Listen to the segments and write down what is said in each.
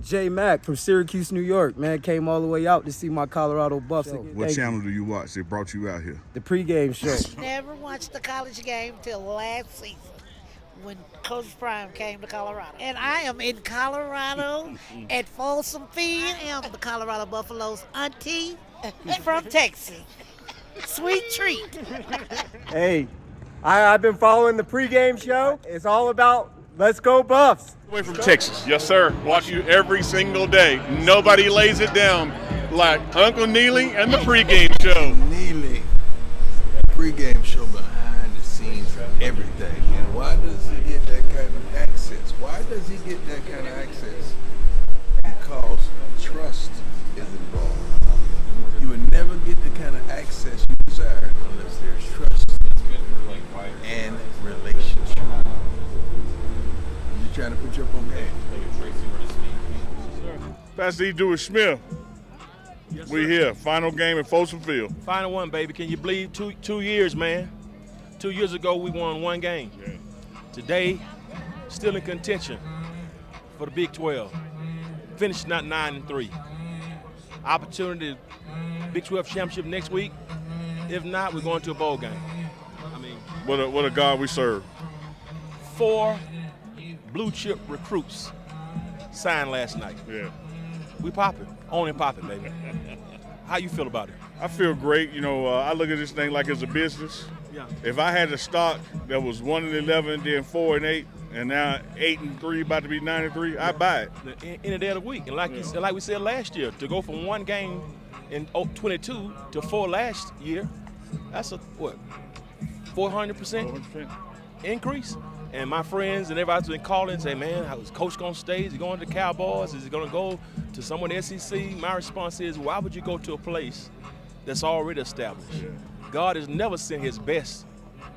J Mac from Syracuse, New York, man. Came all the way out to see my Colorado Buffs. What channel do you watch that brought you out here? The Pregame show. Never watched the college game till last season when Coach Prime came to Colorado. And I am in Colorado at Folsom Field. I am the Colorado Buffaloes auntie from Texas. Sweet treat. Hey, I've been following the Pregame show. It's all about let's go Buffs. Way from Texas, yes sir. Watch you every single day. Nobody lays it down like Uncle Neely and the Pregame show. Neely, Pregame show behind the scenes of everything. And why does he get that kind of access? Why does he get that kind of access? Because trust is involved. You would never get the kind of access you desire unless there's trust and relationship. You're trying to put your up on game. Pastor E. Dewey Smith. Yes, We here. Final game at Folsom Field. Final one, baby. Can you believe 2 years, man? 2 years ago, we won one game. Yeah. Today, still in contention for the Big 12. Finished not 9-3. Opportunity, Big 12 championship next week. If not, we're going to a bowl game. I mean, What a God we serve. 4 blue chip recruits signed last night. Yeah. We popping, on and popping, baby. How you feel about it? I feel great. You know, I look at this thing like it's a business. Yeah. If I had a stock that was 1-11, then 4-8, and now 8-3, about to be 9-3, I'd buy it. In the day of the week. And like we said last year, to go from one game in 22 to 4 last year, that's a, 400% 100%. increase? And my friends and everybody's been calling and saying, man, how is Coach going to stay? Is he going to the Cowboys? Is he going to go to someone in the SEC? My response is, why would you go to a place that's already established? God has never sent his best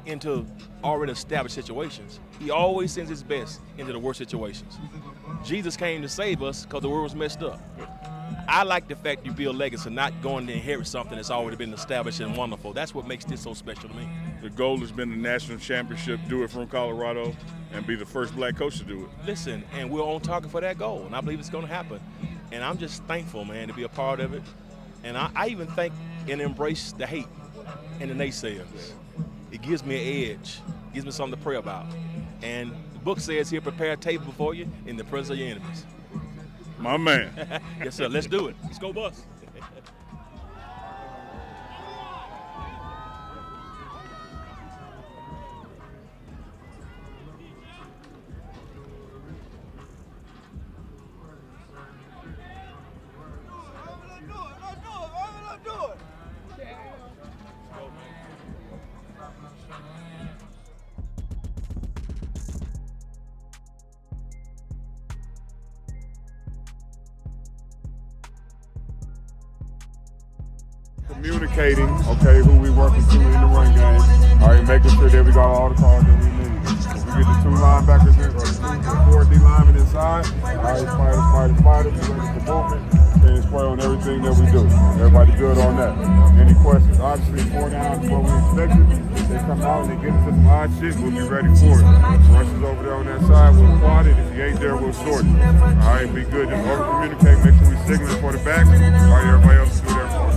into already established situations. He always sends his best into the worst situations. Jesus came to save us because the world was messed up. I like the fact you build legacy, not going to inherit something that's already been established and wonderful. That's what makes this so special to me. The goal has been the national championship, do it from Colorado, and be the first black coach to do it. Listen, and we're on target for that goal, and I believe it's going to happen. And I'm just thankful, man, to be a part of it. And I even thank and embrace the hate and the naysayers. It gives me an edge, gives me something to pray about. And the book says here, prepare a table before you in the presence of your enemies. My man. Yes, sir. Let's do it. Let's go, Bus. Communicating, okay, who we working to in the run game. All right, making sure that we got all the calls that we need. If we get the 2 linebackers in, or the 4 D linemen inside, all right, spider, be ready for movement, and spray on everything that we do. Everybody good on that. Any questions? Obviously, 4 down is what we expected. If they come out and they get into some odd shit, we'll be ready for it. Rushes over there on that side, we'll quad it. If he ain't there, we'll short it. All right, be good. Just over-communicate, make sure we signal for the backs. All right, everybody else do their part.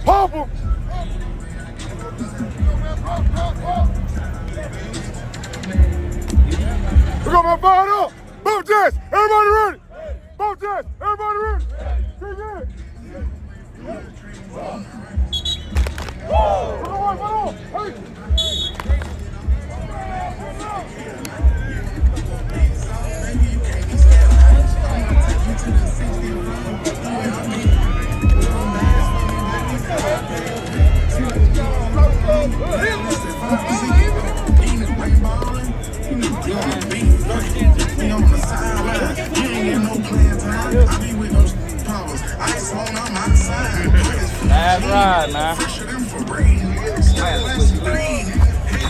Pop him! We got my fired up! Boom jazz! Everybody ready! Boom jazz! Everybody ready! Bring it! Come on! Hey! That's right, man.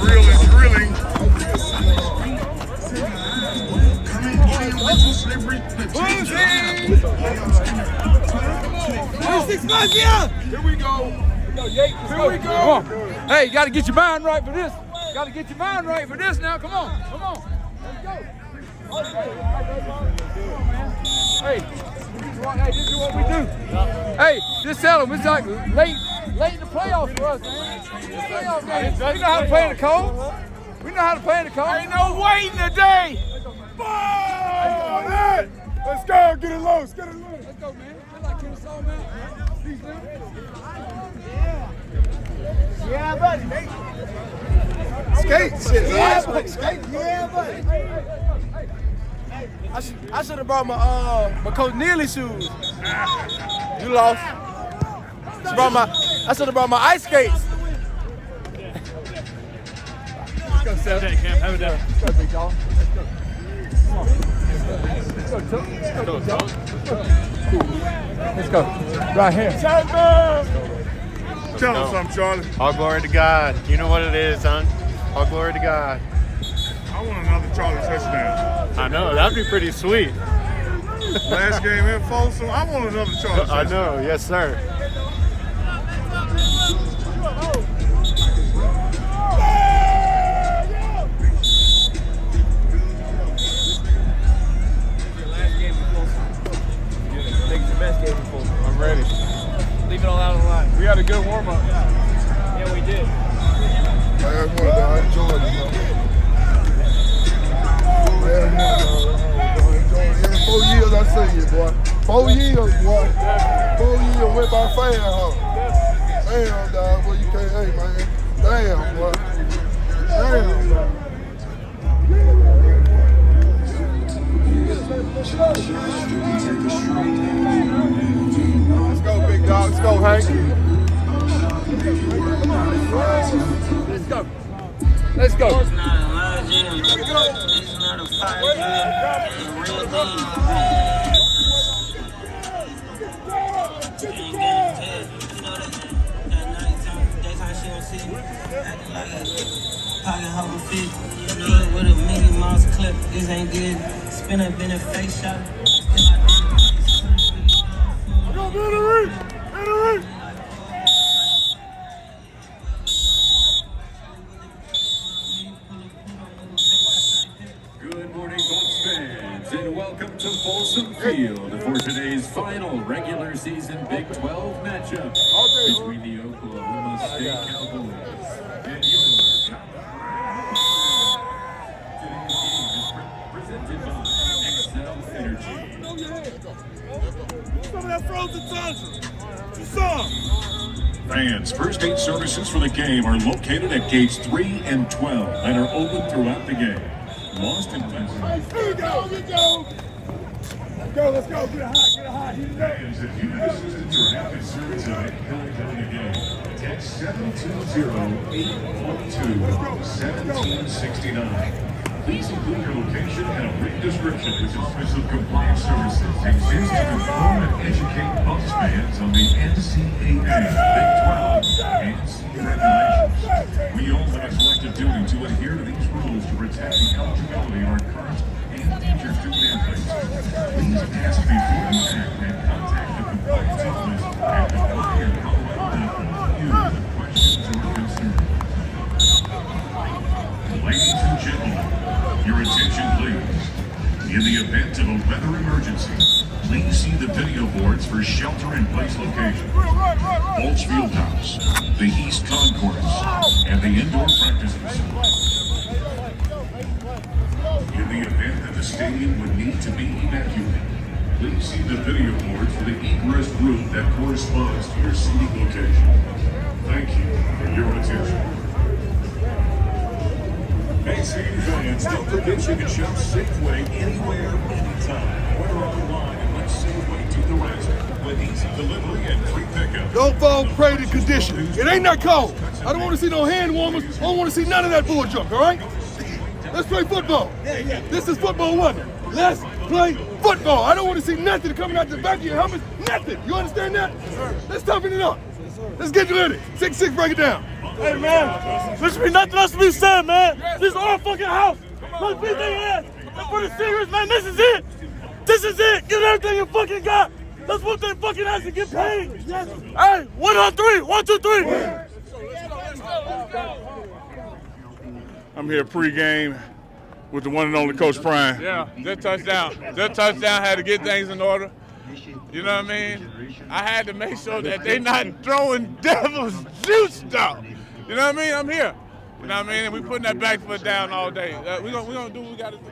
Grilling. Here we go. Here we go. Come on. Hey, you got to get your mind right for this. Got to get your mind right for this now. Come on. Let's go. Hey, this is what we do. Hey, just tell them it's like late in the playoffs for us, man. Playoff game. We know how to play in the cold. Ain't no waiting today. Let's go. Get it loose. Let's go, man. I like Kennesaw, man. Peace, man. Yeah, buddy. Skate shit. Yeah, buddy. Skate. Yeah, buddy. I should have brought my Coach Neely shoes. You lost. I should have brought my ice skates. Let's go, Seth. Have a day. Let's go, big dog. Come on. Let's go. Right here. Tell us something, Charlie. All glory to God. You know what it is, son. All glory to God. I want another Charlie touchdown. I know, that'd be pretty sweet. Last game in Folsom, I want another Charlie touchdown. I know, yes, sir. I'm ready. Leave it all out on the line. We had a good warm-up. Yeah, we did. I enjoyed it, in 4 years, I see you, boy. 4 years, boy. 4 years went by fast, huh? Damn, dog. Boy, you can't, hey, man. Damn, boy. Damn, boy. Let's go, big dog. Let's go, Hank. Let's go. Pocket hole fit, with a Mickey Mouse clip. This ain't good. Spin up in a face shot. Good morning, Bucks fans, and welcome to Folsom Field for today's final regular season Big 12 matchup between the Oklahoma State Cowboys and your Today's game is presented by Excel Energy. Some of that frozen tundra. Some. Fans, first aid services for the game are located at gates 3 and 12 and are open throughout the game. Lost in Pennsylvania. Here we go. Let's go. Get it hot. Fans, if you need assistance or have concerns of any kind during the game, text 720-842-1769. Please include your location and a written description which official compliance services exist to inform and educate Bucks fans on the NCAA, Big 12, and NCAA regulations. We all have a collective duty to adhere to these rules to protect the eligibility of our current and future student athletes. Please ask before you act and contact the compliance office at compliance.edu with questions or concerns. Ladies and gentlemen, your attention please. In the event of a weather emergency, please see the video boards for shelter-in-place locations. Bolts Fieldhouse, the East Concourse, and the indoor practice facilities. In the event that the stadium would need to be evacuated, please see the video boards for the egress route that corresponds to your seating location. Thank you for your attention. Vaccine fans, don't forget you can shop Safeway anywhere, anytime. Order online and let Safeway do the rest with easy delivery and free pickup. Don't fall prey to conditions. It ain't that cold. I don't want to see no hand warmers. I don't want to see none of that bull junk, all right? Let's play football. This is football weather. Let's play football. I don't want to see nothing coming out the back of your helmet. Nothing. You understand that? Let's toughen it up. Let's get to it. 6-6, break it down. Hey, man, there should be nothing else to be said, man. This is our fucking house. Let's beat their ass. And for the Stingers, man, this is it. This is it. Give everything you fucking got. Let's whoop their fucking ass and get paid. Yes. Hey, 1 on 3. 1, 2, 3. I'm here pregame with the one and only Coach Prime. Yeah, that touchdown. That touchdown had to get things in order. You know what I mean? I had to make sure that they not throwing devil's juice stuff. You know what I mean? I'm here. You know what I mean? And we putting that back foot down all day. We're gonna do what we gotta do.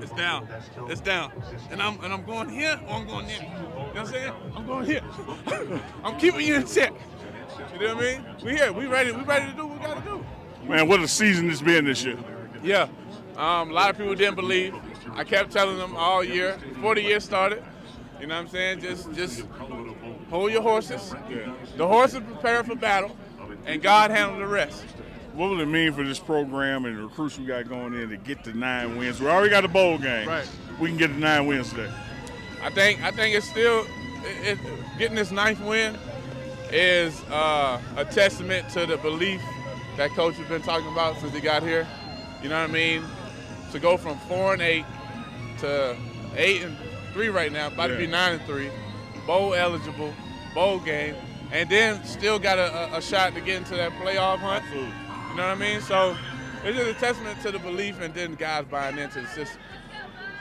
It's down. It's down. And I'm going here or I'm going there. You know what I'm saying? I'm going here. I'm keeping you in check. You know what I mean? We here. We ready to do what we gotta do. Man, what a season it's been this year. Yeah. A lot of people didn't believe. I kept telling them all year, before the year started. You know what I'm saying? Just hold your horses. The horses prepare for battle, and God handle the rest. What will it mean for this program and the recruits we got going in to get the 9 wins? We already got a bowl game. Right. We can get the 9 wins today. I think it's still getting this 9th win is a testament to the belief that Coach has been talking about since he got here. You know what I mean? To go from 4-8 to 8-3 right now, about to be 9-3, bowl eligible, bowl game, and then still got a shot to get into that playoff hunt. Absolutely. You know what I mean? So it's just a testament to the belief and then guys buying into the system.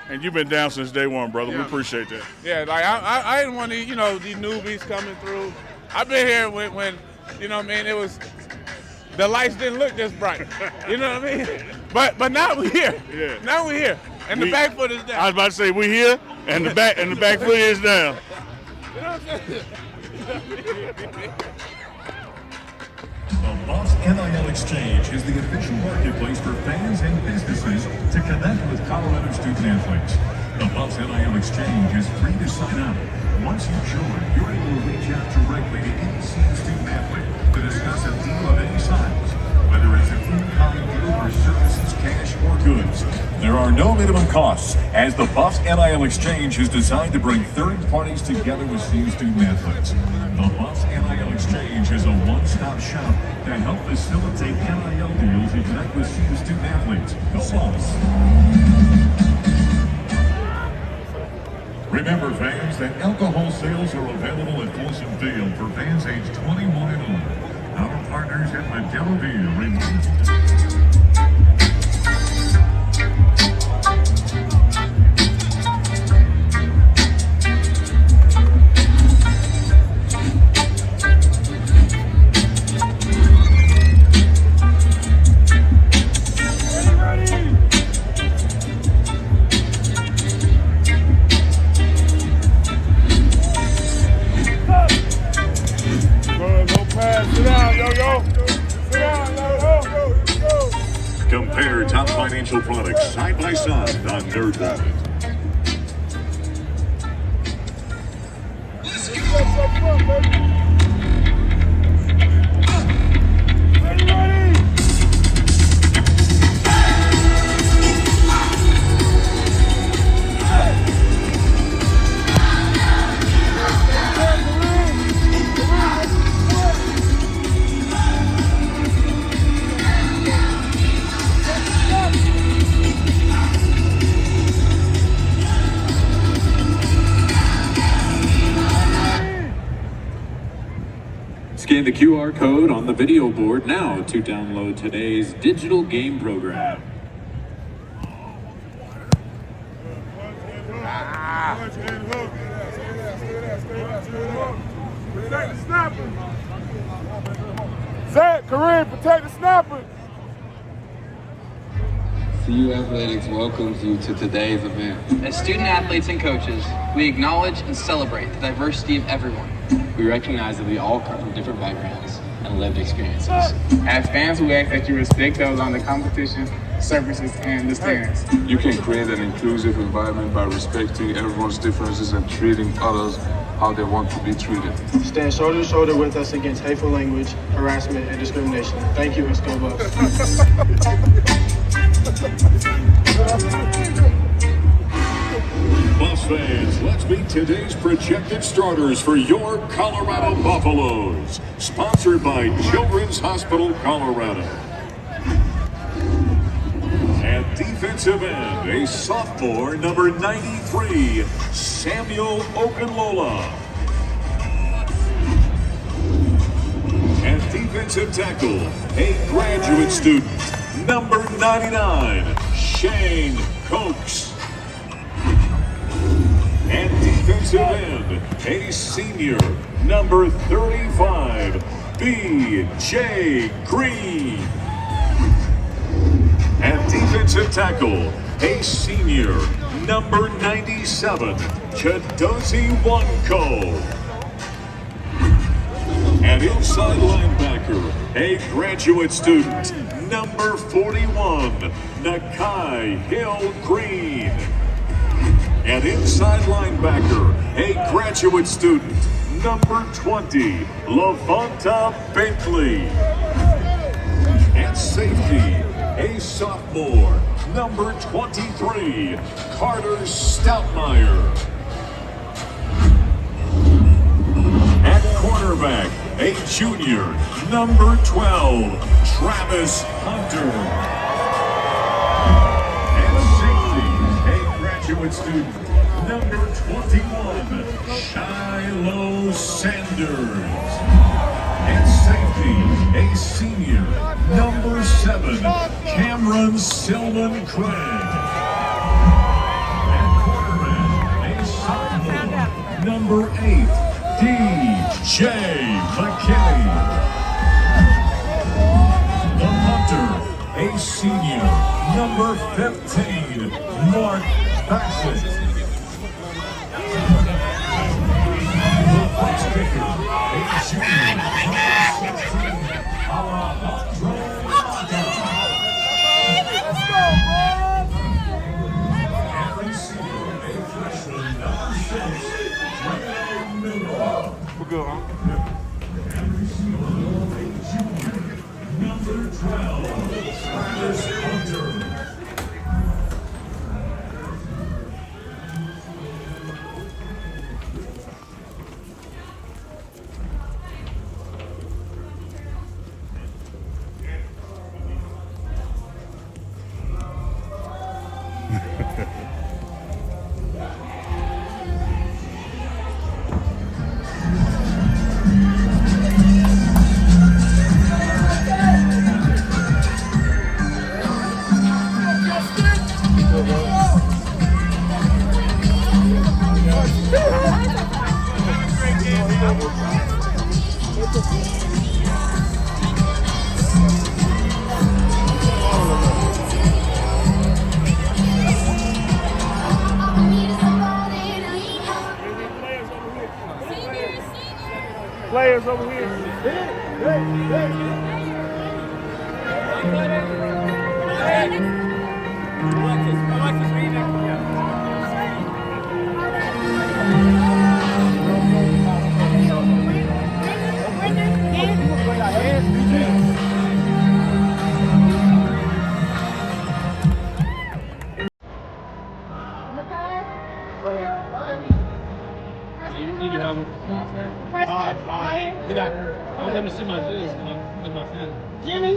And you've been down since day one, brother. Yeah. We appreciate that. Yeah, like I didn't want to, these newbies coming through. I've been here when you know what I mean, it was, the lights didn't look this bright. You know what I mean? But now we're here. Yeah. Now we're here. And the back foot is down. I was about to say we're here and the back foot is down. You know what I'm saying? The Buffs NIL Exchange is the official marketplace for fans and businesses to connect with Colorado student athletes. The Buffs NIL Exchange is free to sign up. Once you join, you're able to reach out directly to any student athlete to discuss a deal of any size, whether it's an in-kind deal or services, cash, or goods. There are no minimum costs, as the Buffs NIL Exchange is designed to bring third parties together with student athletes. The Buffs NIL Exchange is a one-stop shop to help facilitate NIL deals and connect with student athletes. Go Buffs! Remember, fans, that alcohol sales are available at Folsom Field for fans aged 21 and older. Our partners at Modelo Beer remind Compare top financial products side by side on NerdWallet. Scan the QR code on the video board now to download today's digital game program. Protect the snapper. Zach, Kareem, protect the snapper. CU Athletics welcomes you to today's event. As student athletes and coaches, we acknowledge and celebrate the diversity of everyone. We recognize that we all come from different backgrounds and lived experiences. As fans, we ask that you respect those on the competition, surfaces, and the stands. You can create an inclusive environment by respecting everyone's differences and treating others how they want to be treated. Stand shoulder to shoulder with us against hateful language, harassment, and discrimination. Thank you, and go Buffs. Buffs fans, let's meet today's projected starters for your Colorado Buffaloes. Sponsored by Children's Hospital Colorado. At defensive end, a sophomore, number 93, Samuel Okunlola. At defensive tackle, a graduate student, number 99, Shane Cokes. At defensive end, a senior, number 35, B.J. Green. At defensive tackle, a senior, number 97, Chidozie Nwanko. At inside linebacker, a graduate student, number 41, Nakai Hill Green. At inside linebacker, a graduate student, number 20, Lavonta Bentley. At safety, a sophomore, number 23, Carter Stoutmeyer. At cornerback, a junior, number 12, Travis Hunter. At safety, a graduate student, number 21, Shiloh Sanders. At safety, a senior, number 7, Cameron Silman Craig. At quarterback, a sophomore, number 8, D.J. McKinney. The punter, a senior, number 15, Mark Bassett. The place kicker, a junior, number 16, Alejandro Mata. And receiver, a freshman, number 6, we're good, huh? Number 12, Travis Hunter. Players over here. Jimmy?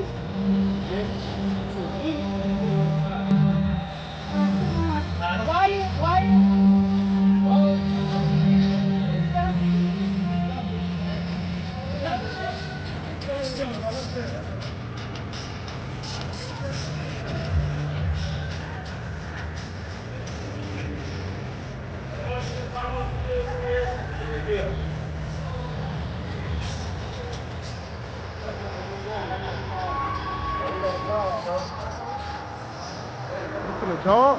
For the dog?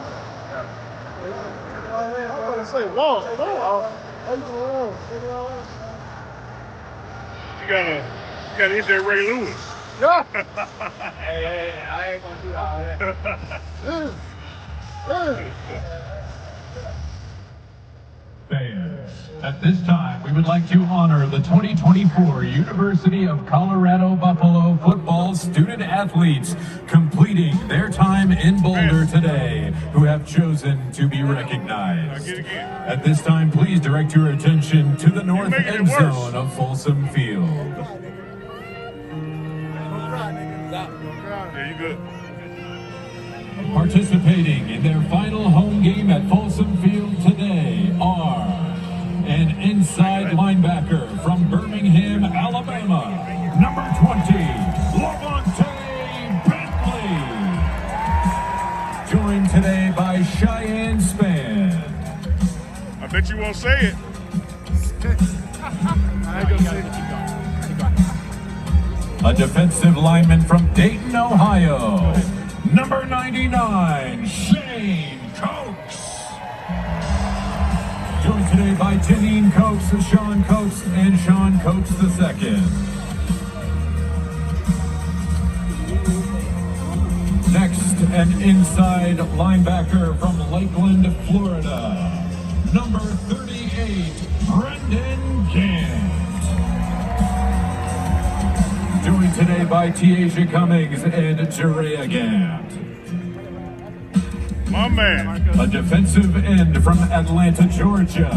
I'm gonna say walk. You gotta hit that Ray Lewis. Yeah. Hey, I ain't gonna do all that. Fans, At this time, we would like to honor the 2024 University of Colorado Buffalo football student athletes completing their time in Boulder today, who have chosen to be recognized. At this time, please direct your attention to the north end zone of Folsom Field. Yeah, you good. Participating in their final home game at Folsom Field today are an inside linebacker from Birmingham, Alabama, number 20, Lavonte Bentley. Joined today by Cheyenne Span. I bet you won't say it. A defensive lineman from Dayton, Ohio, number 99, Shane Coates. Joined today by Janine Coates, Sean Coates, and Sean Coates II. Next, an inside linebacker from Lakeland, Florida, number 38, Brendan Gant. Joined today by Tiaja Cummings and Jerea Gant. My man. A defensive end from Atlanta, Georgia,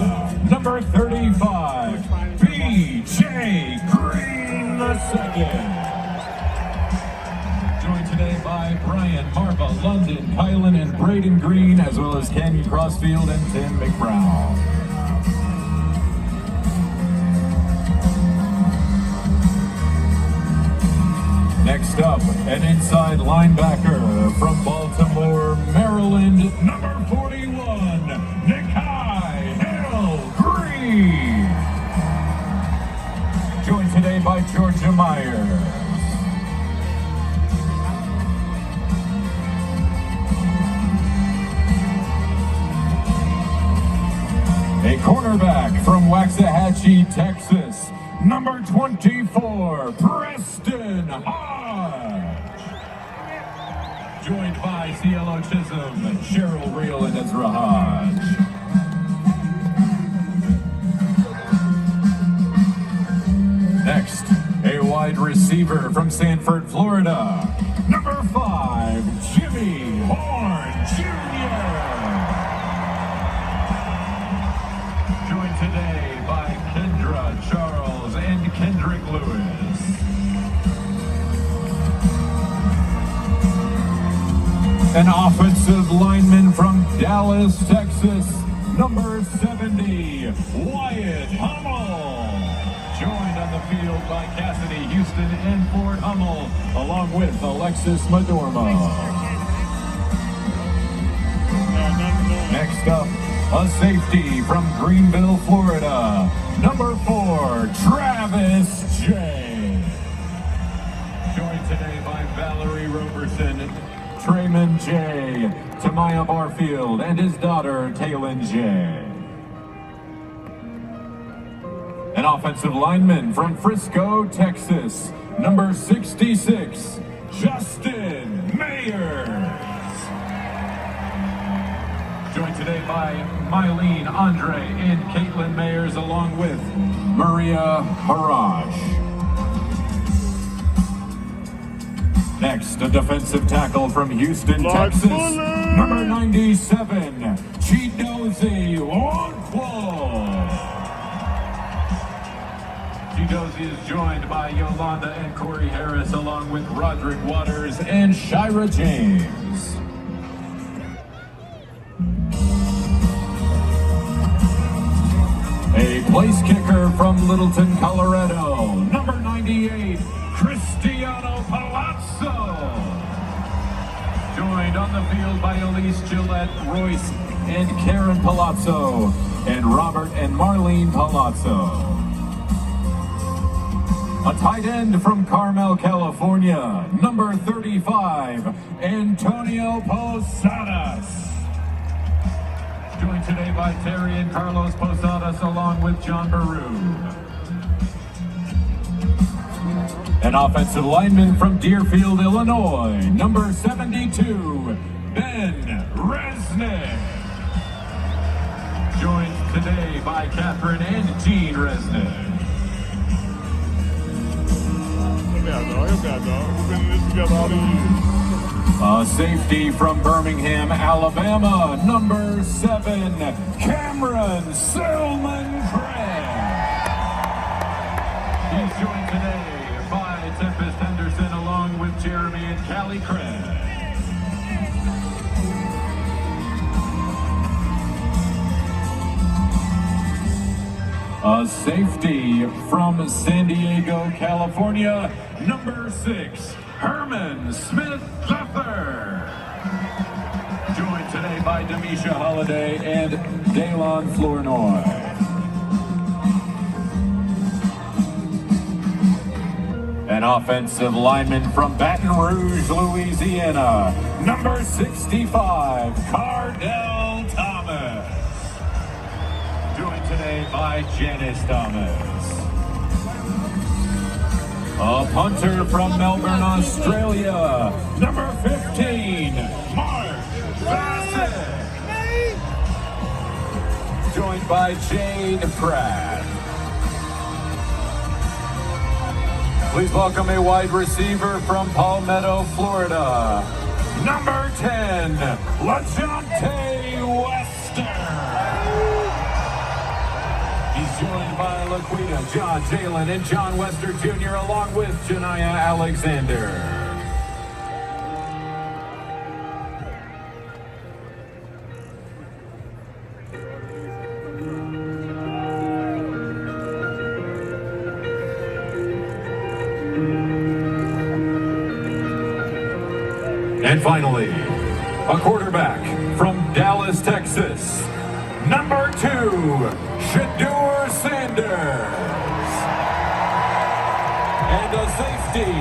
number 35, B.J. Green II. Joined today by Brian, Marva, London, Kylan, and Braden Green, as well as Canyon Crossfield and Tim McBrown. Next up, an inside linebacker from Baltimore, Maryland, number 41, Nikai Hill Green. Joined today by Georgia Myers. A cornerback from Waxahachie, Texas, number 24, Preston Hodge. Joined by CeeLo Chisholm, Cheryl Reel, and Ezra Hodge. Next, a wide receiver from Sanford, Florida, number 5, Jimmy Horn Jr. Joined today by Kendra Charles and Kendrick Lewis. An offensive lineman from Dallas, Texas, number 70, Wyatt Hummel. Joined on the field by Cassidy Houston and Ford Hummel, along with Alexis Madorma. Next up, a safety from Greenville, Florida, number 4, Travis J. Joined today by Valerie Roberson, Trayman J., Tamaya Barfield, and his daughter, Taylin J. An offensive lineman from Frisco, Texas, number 66, Justin Mayers. Joined today by Mylene Andre and Caitlin Mayers, along with Maria Harash. Next, a defensive tackle from Houston, Texas, number 97, Chidozie Nwankwo. Chidozie is joined by Yolanda and Corey Harris, along with Roderick Waters and Shira James. A place kicker from Littleton, Colorado, number 98, Cristiano Palazzo. Joined on the field by Elise Gillette Royce and Karen Palazzo, and Robert and Marlene Palazzo. A tight end from Carmel, California, number 35, Antonio Posadas. Joined today by Terry and Carlos Posadas, along with John Baru. An offensive lineman from Deerfield, Illinois, number 72, Ben Resnick. Joined today by by Catherine and Gene Resnick. Look out, dog. We've been in this together all these years. A safety from Birmingham, Alabama, number 7, Cameron Selman-Craig. He's joined today by Tempest Henderson along with Jeremy and Callie Craig. A safety from San Diego, California, number 6, Herman Smith-Zephyr. Joined today by Demisha Holiday and Daylon Flournoy. An offensive lineman from Baton Rouge, Louisiana, number 65, Cardell Thomas. Joined today by Janice Thomas. A punter from Melbourne, Australia, number 15, Mark Bassett. Joined by Jade Pratt. Please welcome a wide receiver from Palmetto, Florida, number 10, LaJonte Wester. He's joined by Laquita, John, Jalen, and John Wester Jr. along with Janiyah Alexander. And finally, a quarterback from Dallas, Texas, number 2, Shadur Sanders. And a safety,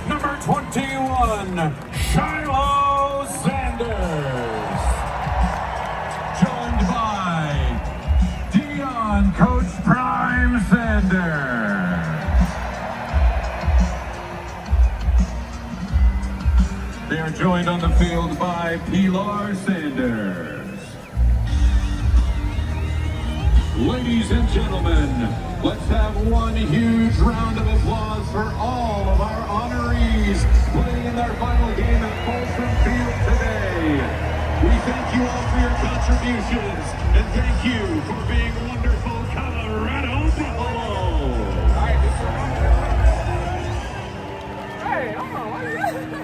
number 21, Shiloh Sanders. Joined by Dion Coach Prime Sanders. They are joined on the field by Pilar Sanders. Ladies and gentlemen, let's have one huge round of applause for all of our honorees playing in their final game at Folsom Field today. We thank you all for your contributions, and thank you for being wonderful Colorado Buffalo. Hey, hold on, what is this?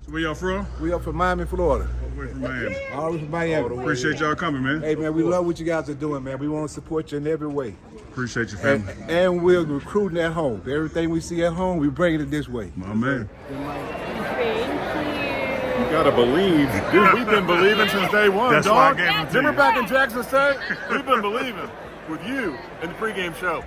Where y'all from? We up from Miami, Florida. All the way from Miami. All the way from Miami. Appreciate y'all coming, man. Hey, man, we love what you guys are doing, man. We want to support you in every way. Appreciate your family. And we're recruiting at home. Everything we see at home, we bring it this way. My man. You gotta believe. Dude, we've been believing since day one, That's dog. why I gave them to Remember you. back in Jackson State? We've been believing with you in the pregame show.